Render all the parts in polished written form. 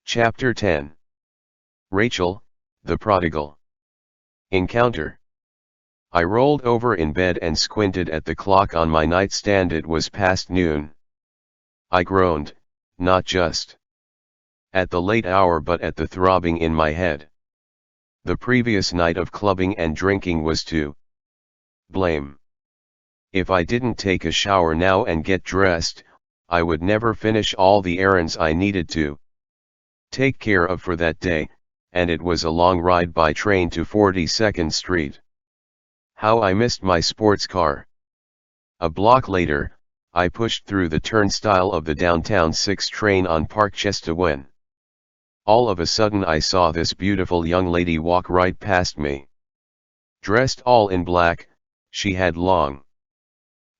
Chapter 10. Rachel, the Prodigal. Encounter. I rolled over in bed and squinted at the clock on my nightstand. It was past noon. I groaned, not just at the late hour but at the throbbing in my head. The previous night of clubbing and drinking was to blame. If I didn't take a shower now and get dressed, I would never finish all the errands I needed to take care of for that day, and it was a long ride by train to 42nd Street. How I missed my sports car. A block later, I pushed through the turnstile of the downtown 6 train on Parkchester when all of a sudden I saw this beautiful young lady walk right past me. Dressed all in black, she had long,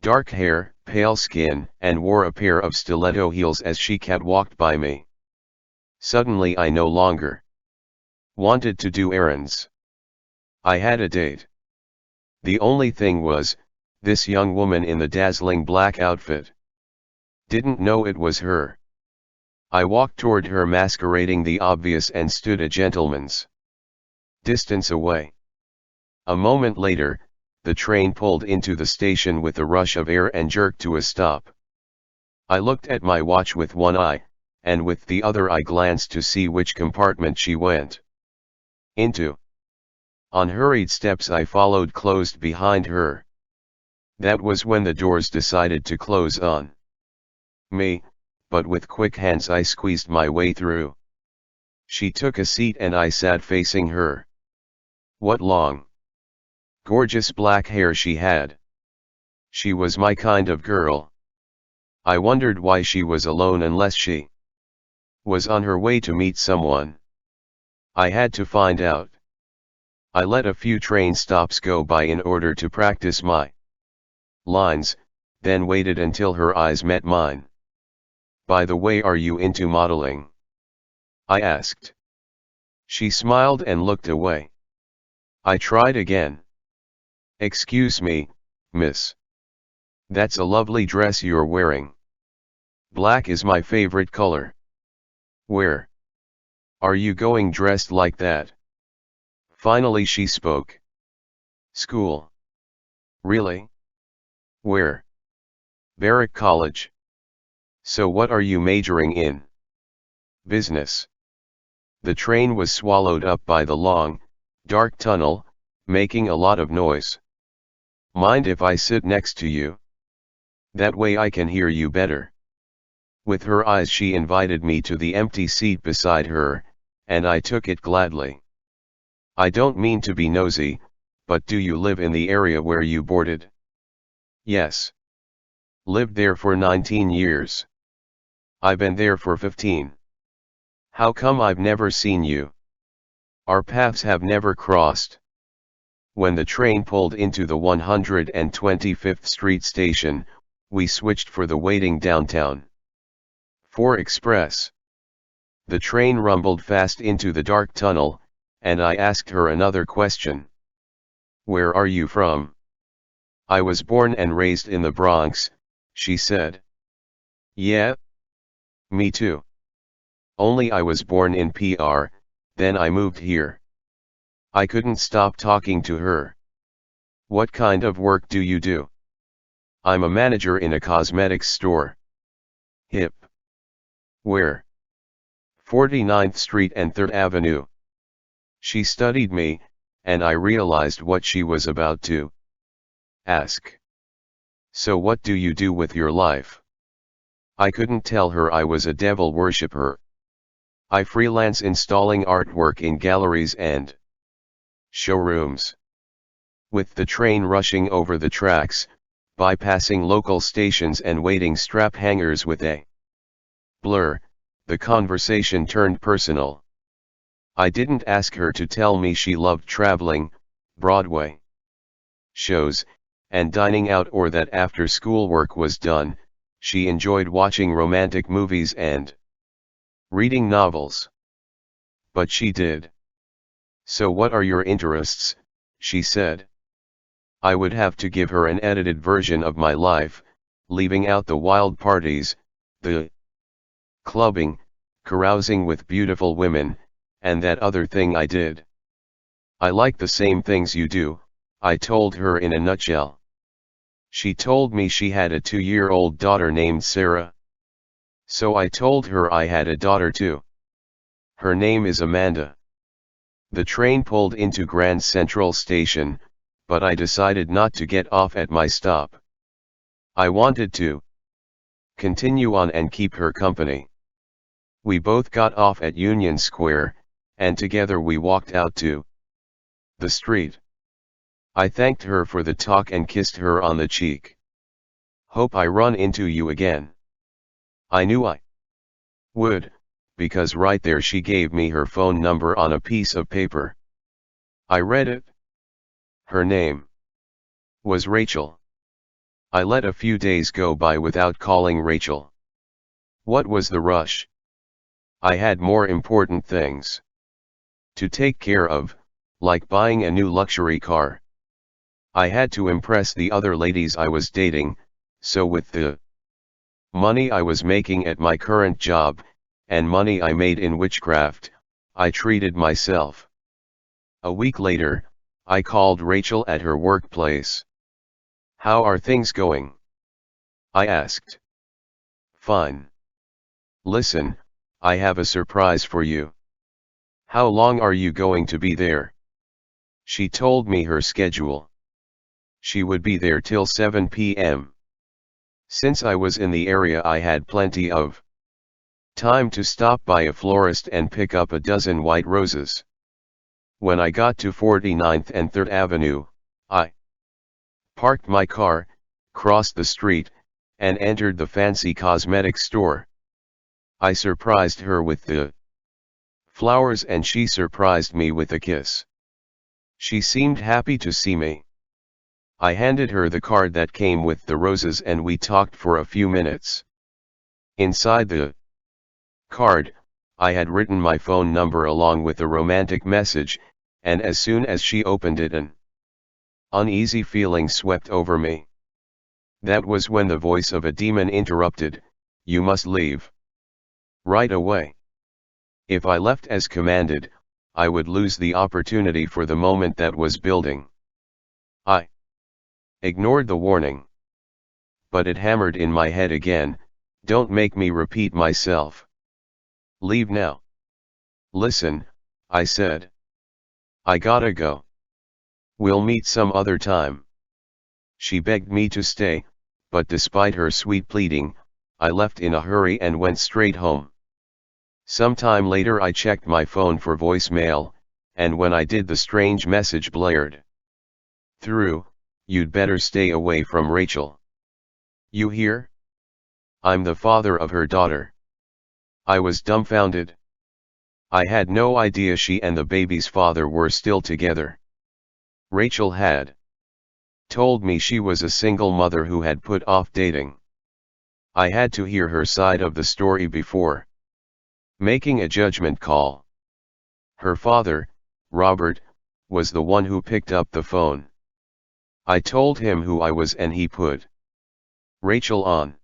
dark hair, pale skin, and wore a pair of stiletto heels as she catwalked by me. Suddenly I no longer wanted to do errands. I had a date. The only thing was, this young woman in the dazzling black outfit didn't know it was her. I walked toward her masquerading the obvious and stood a gentleman's distance away. A moment later, the train pulled into the station with a rush of air and jerked to a stop. I looked at my watch with one eye, and with the other I glanced to see which compartment she went into. On hurried steps I followed closed behind her. That was when the doors decided to close on me, but with quick hands I squeezed my way through. She took a seat and I sat facing her. What long, gorgeous black hair she had. She was my kind of girl. I wondered why she was alone unless she was on her way to meet someone. I had to find out. I let a few train stops go by in order to practice my lines, then waited until her eyes met mine. By the way, are you into modeling? I asked. She smiled and looked away. I tried again. Excuse me, miss. That's a lovely dress you're wearing. Black is my favorite color. Where are you going dressed like that? Finally she spoke. School. Really? Where? Barrack College. So what are you majoring in? Business. The train was swallowed up by the long, dark tunnel, making a lot of noise. Mind if I sit next to you? That way I can hear you better. With her eyes she invited me to the empty seat beside her, and I took it gladly. I don't mean to be nosy, but do you live in the area where you boarded? Yes. Lived there for 19 years. I've been there for 15. How come I've never seen you? Our paths have never crossed. When the train pulled into the 125th Street station, we switched for the waiting downtown 4 Express. The train rumbled fast into the dark tunnel, and I asked her another question. Where are you from? I was born and raised in the Bronx, she said. Yeah? Me too. Only I was born in PR, then I moved here. I couldn't stop talking to her. What kind of work do you do? I'm a manager in a cosmetics store. Hip. Where? 49th Street and 3rd Avenue. She studied me, and I realized what she was about to ask. So what do you do with your life? I couldn't tell her I was a devil worshipper. I freelance installing artwork in galleries and showrooms. With the train rushing over the tracks, bypassing local stations and waiting strap hangers with a blur, the conversation turned personal. I didn't ask her to tell me she loved traveling, Broadway shows, and dining out, or that after schoolwork was done, she enjoyed watching romantic movies and reading novels. But she did. So what are your interests? She said. I would have to give her an edited version of my life, leaving out the wild parties, the clubbing, carousing with beautiful women, and that other thing I did. I like the same things you do, I told her in a nutshell. She told me she had a 2-year-old daughter named Sarah. So I told her I had a daughter too. Her name is Amanda. The train pulled into Grand Central Station, but I decided not to get off at my stop. I wanted to continue on and keep her company. We both got off at Union Square, and together we walked out to the street. I thanked her for the talk and kissed her on the cheek. Hope I run into you again. I knew I would, because right there she gave me her phone number on a piece of paper. I read it. Her name was Rachel. I let a few days go by without calling Rachel. What was the rush? I had more important things to take care of, like buying a new luxury car. I had to impress the other ladies I was dating, so with the money I was making at my current job, and money I made in witchcraft, I treated myself. A week later, I called Rachel at her workplace. How are things going? I asked. Fine. Listen, I have a surprise for you. How long are you going to be there? She told me her schedule. She would be there till 7 p.m. Since I was in the area, I had plenty of time to stop by a florist and pick up a dozen white roses. When I got to 49th and 3rd Avenue, I parked my car, crossed the street, and entered the fancy cosmetics store. I surprised her with the flowers and she surprised me with a kiss. She seemed happy to see me. I handed her the card that came with the roses and we talked for a few minutes. Inside the card, I had written my phone number along with a romantic message, and as soon as she opened it, an uneasy feeling swept over me. That was when the voice of a demon interrupted, "You must leave right away." If I left as commanded, I would lose the opportunity for the moment that was building. I ignored the warning. But it hammered in my head again, "Don't make me repeat myself. Leave now." "Listen," I said. "I gotta go. We'll meet some other time." She begged me to stay, but despite her sweet pleading, I left in a hurry and went straight home. Sometime later I checked my phone for voicemail, and when I did, the strange message blared through, "You'd better stay away from Rachel. You hear? I'm the father of her daughter." I was dumbfounded. I had no idea she and the baby's father were still together. Rachel had told me she was a single mother who had put off dating. I had to hear her side of the story before making a judgment call. Her father, Robert, was the one who picked up the phone. I told him who I was and he put Rachel on.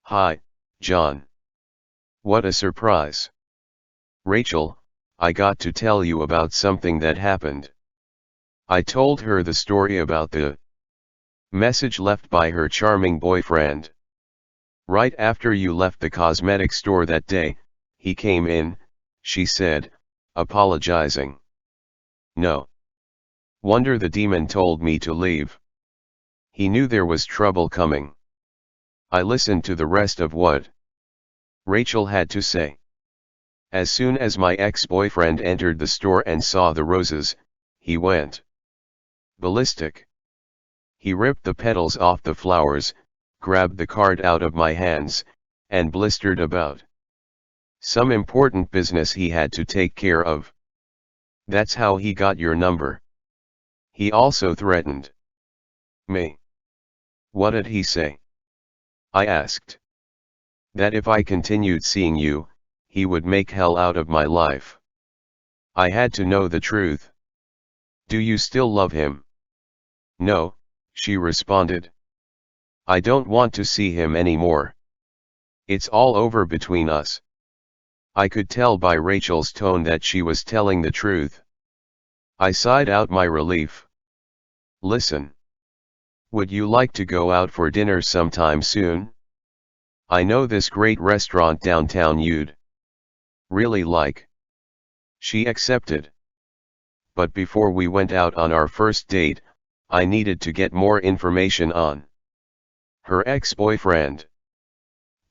"Hi, John. What a surprise. Rachel, I got to tell you about something that happened." I told her the story about the message left by her charming boyfriend. "Right after you left the cosmetic store that day, he came in," she said, apologizing. "No wonder the demon told me to leave. He knew there was trouble coming." I listened to the rest of what Rachel had to say. As soon as my ex-boyfriend entered the store and saw the roses, he went ballistic. He ripped the petals off the flowers, grabbed the card out of my hands, and blistered about some important business he had to take care of. "That's how he got your number." He also threatened me. "What did he say?" I asked. "That if I continued seeing you, he would make hell out of my life." I had to know the truth. "Do you still love him?" "No," she responded. "I don't want to see him anymore. It's all over between us." I could tell by Rachel's tone that she was telling the truth. I sighed out my relief. Listen. Would you like to go out for dinner sometime soon? I know this great restaurant downtown you'd really like. She accepted. But before we went out on our first date, I needed to get more information on her ex-boyfriend.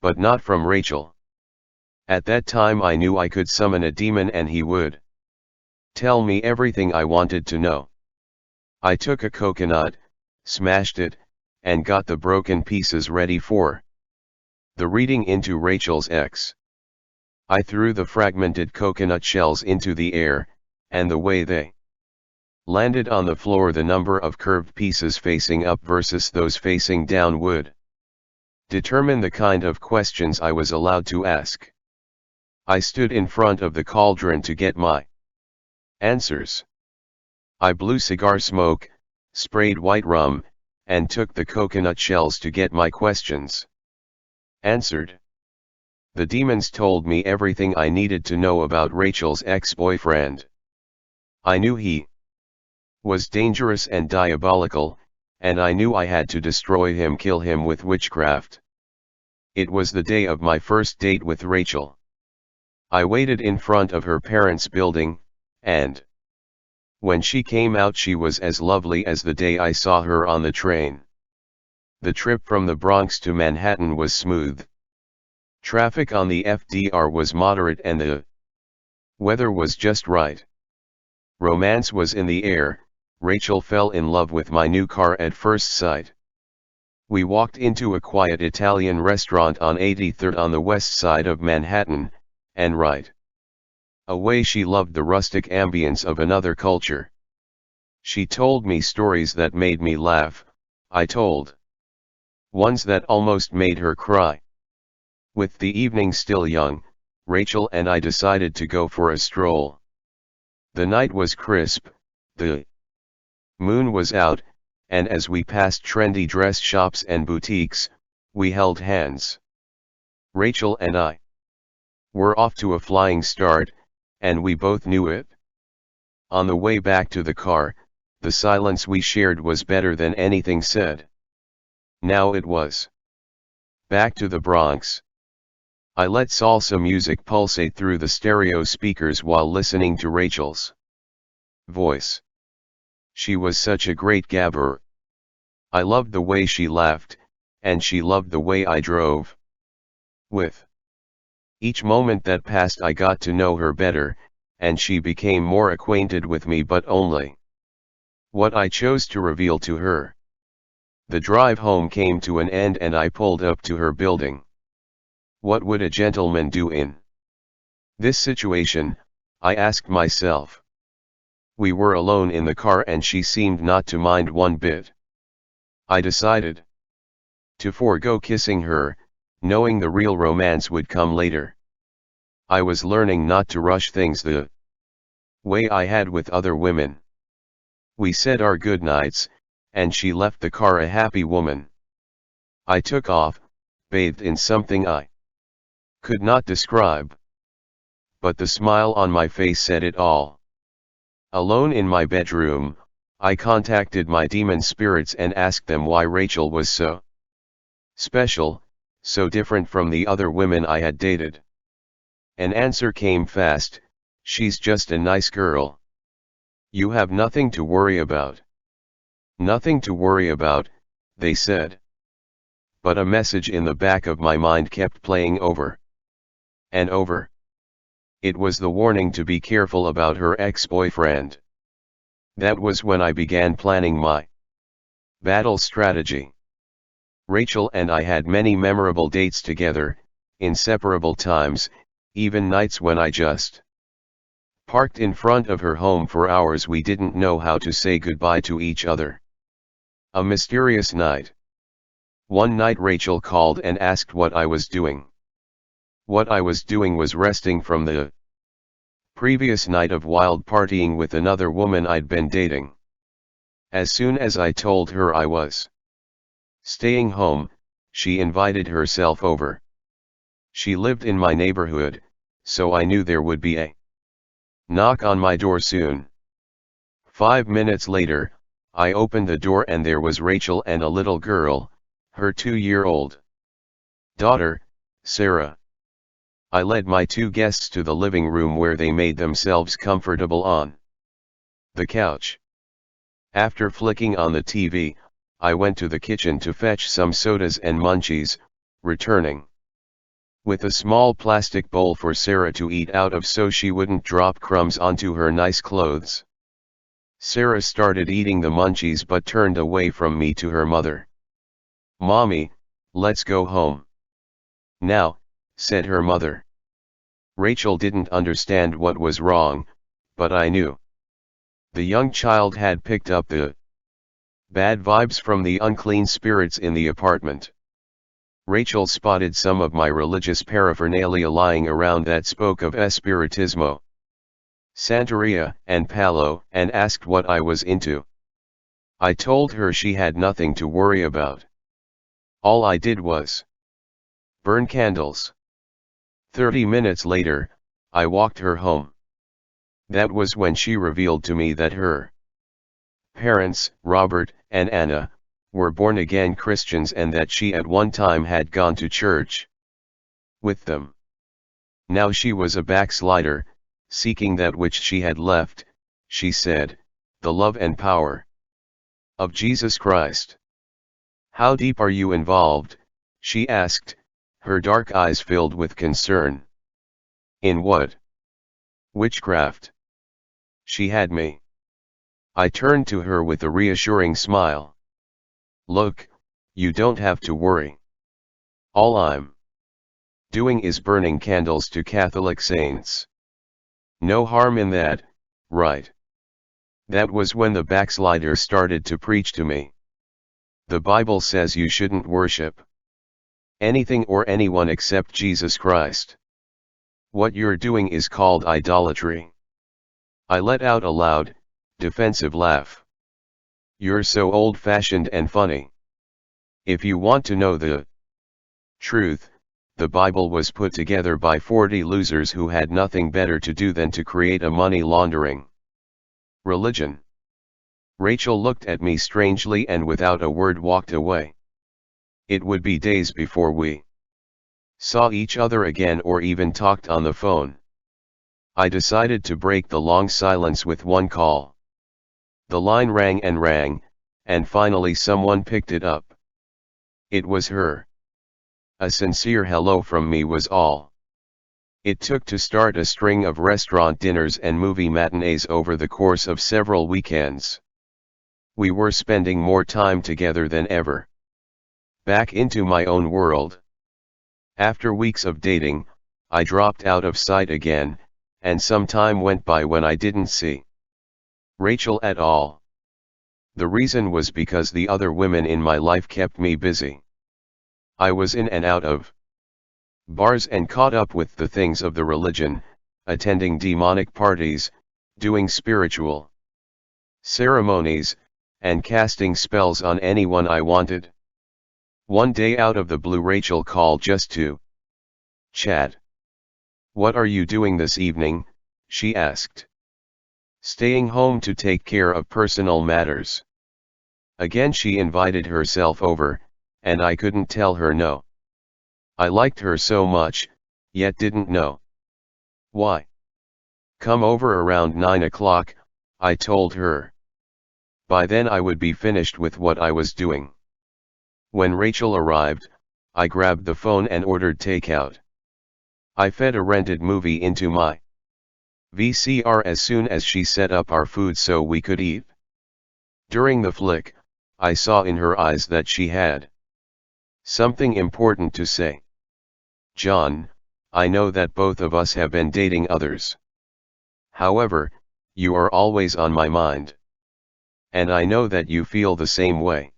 But not from Rachel. At that time I knew I could summon a demon and he would tell me everything I wanted to know. I took a coconut, smashed it, and got the broken pieces ready for the reading into Rachel's ex. I threw the fragmented coconut shells into the air, and the way they landed on the floor, the number of curved pieces facing up versus those facing down would determine the kind of questions I was allowed to ask. I stood in front of the cauldron to get my answers. I blew cigar smoke, sprayed white rum, and took the coconut shells to get my questions answered. The demons told me everything I needed to know about Rachel's ex-boyfriend. I knew he was dangerous and diabolical, and I knew I had to destroy him, kill him with witchcraft. It was the day of my first date with Rachel. I waited in front of her parents' building, and when she came out she was as lovely as the day I saw her on the train. The trip from the Bronx to Manhattan was smooth. Traffic on the FDR was moderate and the weather was just right. Romance was in the air. Rachel fell in love with my new car at first sight. We walked into a quiet Italian restaurant on 83rd on the west side of Manhattan, and right away she loved the rustic ambience of another culture. She told me stories that made me laugh, I told ones that almost made her cry. With the evening still young, Rachel and I decided to go for a stroll. The night was crisp, the moon was out, and as we passed trendy dress shops and boutiques, we held hands. Rachel and I were off to a flying start, and we both knew it. On the way back to the car, the silence we shared was better than anything said. Now it was back to the Bronx. I let salsa music pulsate through the stereo speakers while listening to Rachel's voice. She was such a great gabber. I loved the way she laughed, and she loved the way I drove. With each moment that passed I got to know her better, and she became more acquainted with me, but only what I chose to reveal to her. The drive home came to an end and I pulled up to her building. What would a gentleman do in this situation, I asked myself. We were alone in the car and she seemed not to mind one bit. I decided to forego kissing her, knowing the real romance would come later. I was learning not to rush things the way I had with other women. We said our goodnights, and she left the car a happy woman. I took off, bathed in something I could not describe. But the smile on my face said it all. Alone in my bedroom, I contacted my demon spirits and asked them why Rachel was so special, so different from the other women I had dated. An answer came fast: she's just a nice girl. You have nothing to worry about. Nothing to worry about, they said. But a message in the back of my mind kept playing over and over. It was the warning to be careful about her ex-boyfriend. That was when I began planning my battle strategy. Rachel and I had many memorable dates together, inseparable times, even nights when I just parked in front of her home for hours. We didn't know how to say goodbye to each other. A mysterious night. One night Rachel called and asked what I was doing. What I was doing was resting from the previous night of wild partying with another woman I'd been dating. As soon as I told her I was staying home, she invited herself over. She lived in my neighborhood, so I knew there would be a knock on my door soon. 5 minutes later, I opened the door and there was Rachel and a little girl, her 2-year-old daughter, Sarah. I led my two guests to the living room where they made themselves comfortable on the couch. After flicking on the TV, I went to the kitchen to fetch some sodas and munchies, returning with a small plastic bowl for Sarah to eat out of so she wouldn't drop crumbs onto her nice clothes. Sarah started eating the munchies but turned away from me to her mother. "Mommy, let's go home now," said her mother. Rachel didn't understand what was wrong, but I knew. The young child had picked up the bad vibes from the unclean spirits in the apartment. Rachel spotted some of my religious paraphernalia lying around that spoke of Espiritismo, Santeria, and Palo, and asked what I was into. I told her she had nothing to worry about. All I did was burn candles. 30 minutes later, I walked her home. That was when she revealed to me that her parents, Robert and Anna, were born-again Christians and that she at one time had gone to church with them. Now she was a backslider, seeking that which she had left, she said, the love and power of Jesus Christ. "How deep are you involved?" she asked, her dark eyes filled with concern. "In what?" "Witchcraft." She had me. I turned to her with a reassuring smile. "Look, you don't have to worry. All I'm doing is burning candles to Catholic saints. No harm in that, right?" That was when the backslider started to preach to me. "The Bible says you shouldn't worship anything or anyone except Jesus Christ. What you're doing is called idolatry." I let out a loud, defensive laugh. "You're so old-fashioned and funny. If you want to know the truth, the Bible was put together by 40 losers who had nothing better to do than to create a money laundering religion." Rachel looked at me strangely and without a word walked away. It would be days before we saw each other again or even talked on the phone. I decided to break the long silence with one call. The line rang, and finally someone picked it up. It was her. A sincere hello from me was all it took to start a string of restaurant dinners and movie matinees over the course of several weekends. We were spending more time together than ever. Back into my own world. After weeks of dating, I dropped out of sight again, and some time went by when I didn't see Rachel at all. The reason was because the other women in my life kept me busy. I was in and out of bars and caught up with the things of the religion, attending demonic parties, doing spiritual ceremonies, and casting spells on anyone I wanted. One day out of the blue Rachel called just to chat. "What are you doing this evening?" she asked. "Staying home to take care of personal matters." Again she invited herself over, and I couldn't tell her no. I liked her so much, yet didn't know why. "Come over around 9 o'clock, I told her. By then I would be finished with what I was doing. When Rachel arrived, I grabbed the phone and ordered takeout. I fed a rented movie into my VCR as soon as she set up our food so we could eat. During the flick, I saw in her eyes that she had something important to say. "John, I know that both of us have been dating others. However, you are always on my mind. And I know that you feel the same way."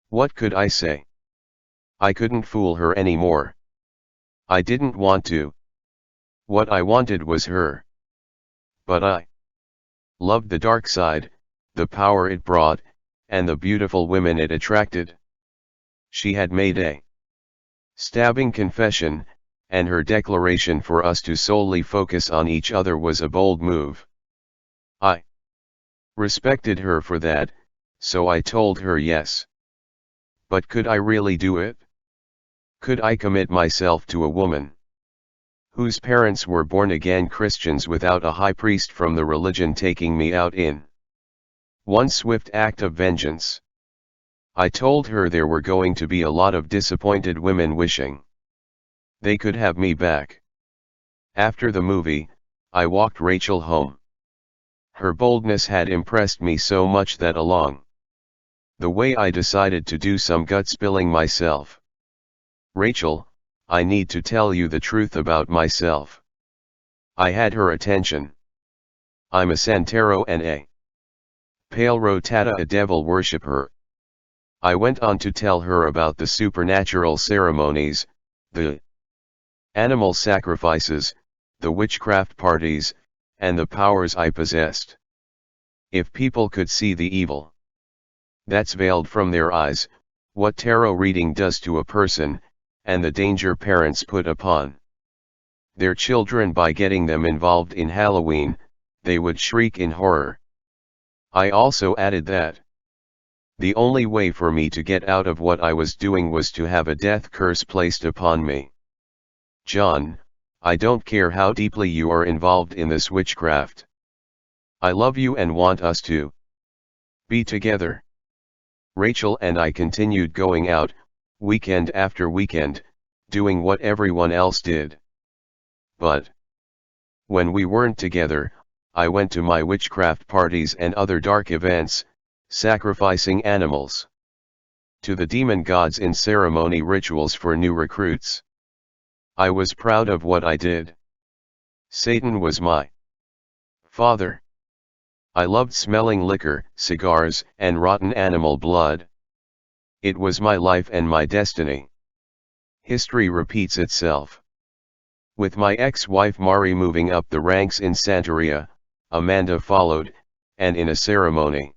What could I say? I couldn't fool her anymore. I didn't want to. What I wanted was her. But I loved the dark side, the power it brought, and the beautiful women it attracted. She had made a stabbing confession, and her declaration for us to solely focus on each other was a bold move. I respected her for that, so I told her yes. But could I really do it? Could I commit myself to a woman whose parents were born-again Christians without a high priest from the religion taking me out in one swift act of vengeance? I told her there were going to be a lot of disappointed women wishing they could have me back. After the movie, I walked Rachel home. Her boldness had impressed me so much that along the way I decided to do some gut spilling myself. Rachel, I need to tell you the truth about myself. I had her attention. I'm a Santero and a Pale Rotata, a devil worshipper. I went on to tell her about the supernatural ceremonies, the animal sacrifices, the witchcraft parties, and the powers I possessed. If people could see the evil that's veiled from their eyes, what tarot reading does to a person, and the danger parents put upon their children by getting them involved in Halloween, they would shriek in horror. I also added that the only way for me to get out of what I was doing was to have a death curse placed upon me. John, I don't care how deeply you are involved in this witchcraft. I love you and want us to be together. Rachel and I continued going out, weekend after weekend, doing what everyone else did. But when we weren't together, I went to my witchcraft parties and other dark events, sacrificing animals to the demon gods in ceremony rituals for new recruits. I was proud of what I did. Satan was my father. I loved smelling liquor, cigars, and rotten animal blood. It was my life and my destiny. History repeats itself. With my ex-wife Mari moving up the ranks in Santeria, Amanda followed, and in a ceremony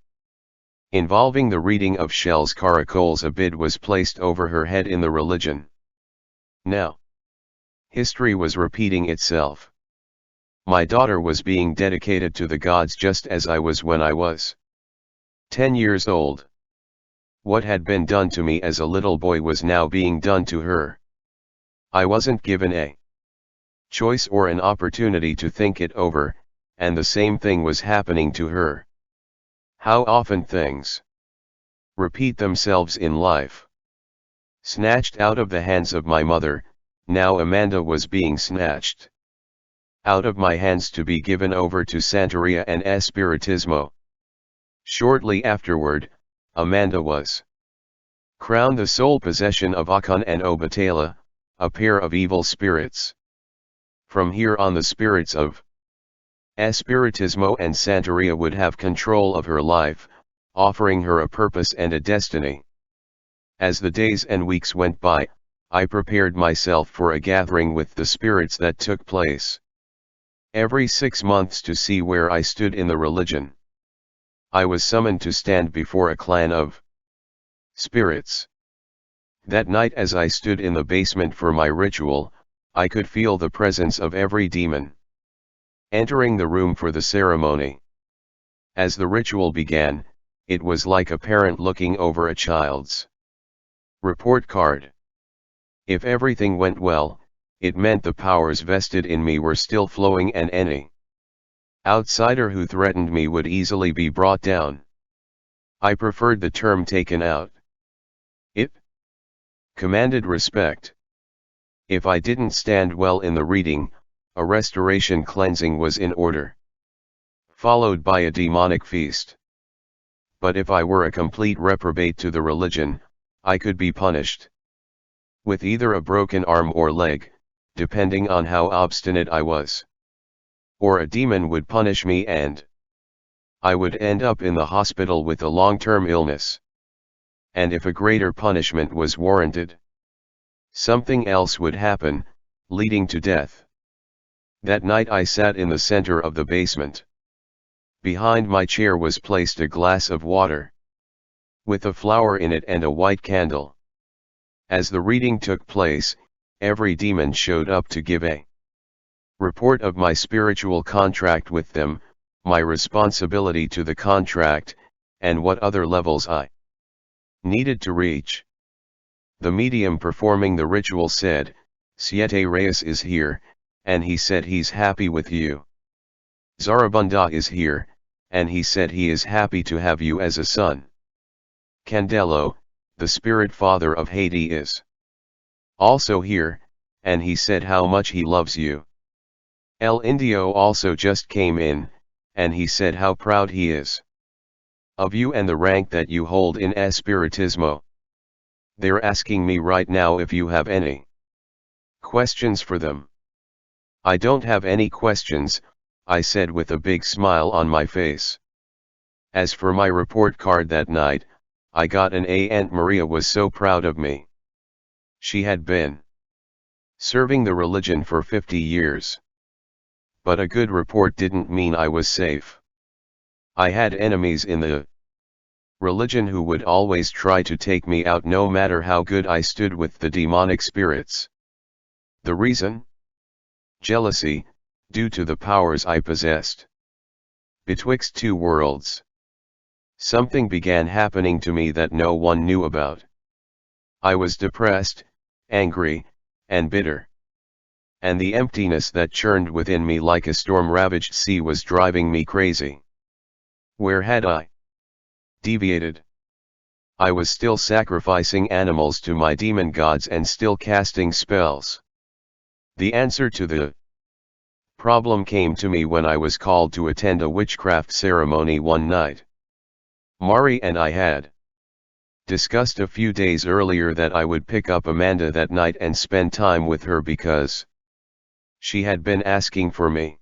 involving the reading of shells caracoles, a bid was placed over her head in the religion. Now, history was repeating itself. My daughter was being dedicated to the gods just as I was when I was 10 years old. What had been done to me as a little boy was now being done to her. I wasn't given a choice or an opportunity to think it over, and the same thing was happening to her. How often things repeat themselves in life. Snatched out of the hands of my mother, now Amanda was being snatched out of my hands to be given over to Santeria and Espiritismo. Shortly afterward, Amanda was crowned the sole possession of Akon and Obatala, a pair of evil spirits. From here on the spirits of Espiritismo and Santeria would have control of her life, offering her a purpose and a destiny. As the days and weeks went by, I prepared myself for a gathering with the spirits that took place every 6 months to see where I stood in the religion. I was summoned to stand before a clan of spirits. That night as I stood in the basement for my ritual, I could feel the presence of every demon entering the room for the ceremony. As the ritual began, it was like a parent looking over a child's report card. If everything went well, it meant the powers vested in me were still flowing and any outsider who threatened me would easily be brought down. I preferred the term taken out. It commanded respect. If I didn't stand well in the reading, a restoration cleansing was in order, followed by a demonic feast. But if I were a complete reprobate to the religion, I could be punished with either a broken arm or leg, depending on how obstinate I was. Or a demon would punish me and I would end up in the hospital with a long-term illness. And if a greater punishment was warranted, something else would happen, leading to death. That night I sat in the center of the basement. Behind my chair was placed a glass of water with a flower in it and a white candle. As the reading took place, every demon showed up to give a report of my spiritual contract with them, my responsibility to the contract, and what other levels I needed to reach. The medium performing the ritual said, "Siete Reyes is here, and he said he's happy with you. Zarabunda is here, and he said he is happy to have you as a son. Candelo, the spirit father of Haiti, is also here, and he said how much he loves you. El Indio also just came in, and he said how proud he is of you and the rank that you hold in Espiritismo. They're asking me right now if you have any questions for them." "I don't have any questions," I said with a big smile on my face. As for my report card that night, I got an A. Aunt Maria was so proud of me. She had been serving the religion for 50 years. But a good report didn't mean I was safe. I had enemies in the religion who would always try to take me out no matter how good I stood with the demonic spirits. The reason? Jealousy, due to the powers I possessed. Betwixt two worlds. Something began happening to me that no one knew about. I was depressed, angry, and bitter. And the emptiness that churned within me like a storm-ravaged sea was driving me crazy. Where had I deviated? I was still sacrificing animals to my demon gods and still casting spells. The answer to the problem came to me when I was called to attend a witchcraft ceremony one night. Mari and I had discussed a few days earlier that I would pick up Amanda that night and spend time with her because she had been asking for me.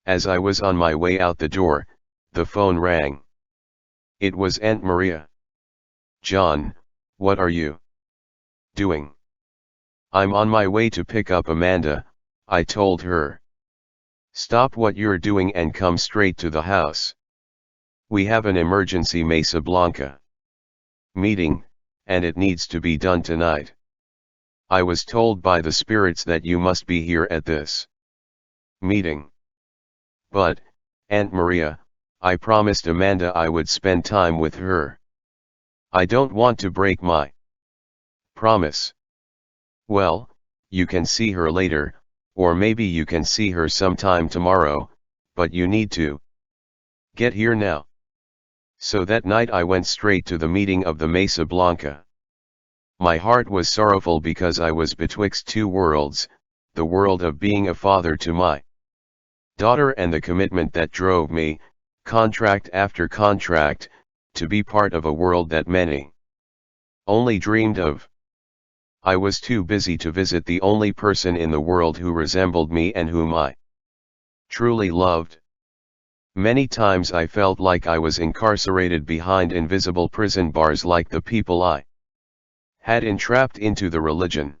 As I was on my way out the door, the phone rang. It was Aunt Maria. "John, what are you doing?" "I'm on my way to pick up Amanda," I told her. "Stop what you're doing and come straight to the house. We have an emergency Mesa Blanca meeting, and it needs to be done tonight. I was told by the spirits that you must be here at this meeting." "But, Aunt Maria, I promised Amanda I would spend time with her. I don't want to break my promise." "Well, you can see her later, or maybe you can see her sometime tomorrow, but you need to get here now." So that night I went straight to the meeting of the Mesa Blanca. My heart was sorrowful because I was betwixt two worlds, the world of being a father to my daughter and the commitment that drove me, contract after contract, to be part of a world that many only dreamed of. I was too busy to visit the only person in the world who resembled me and whom I truly loved. Many times I felt like I was incarcerated behind invisible prison bars like the people I had entrapped into the religion.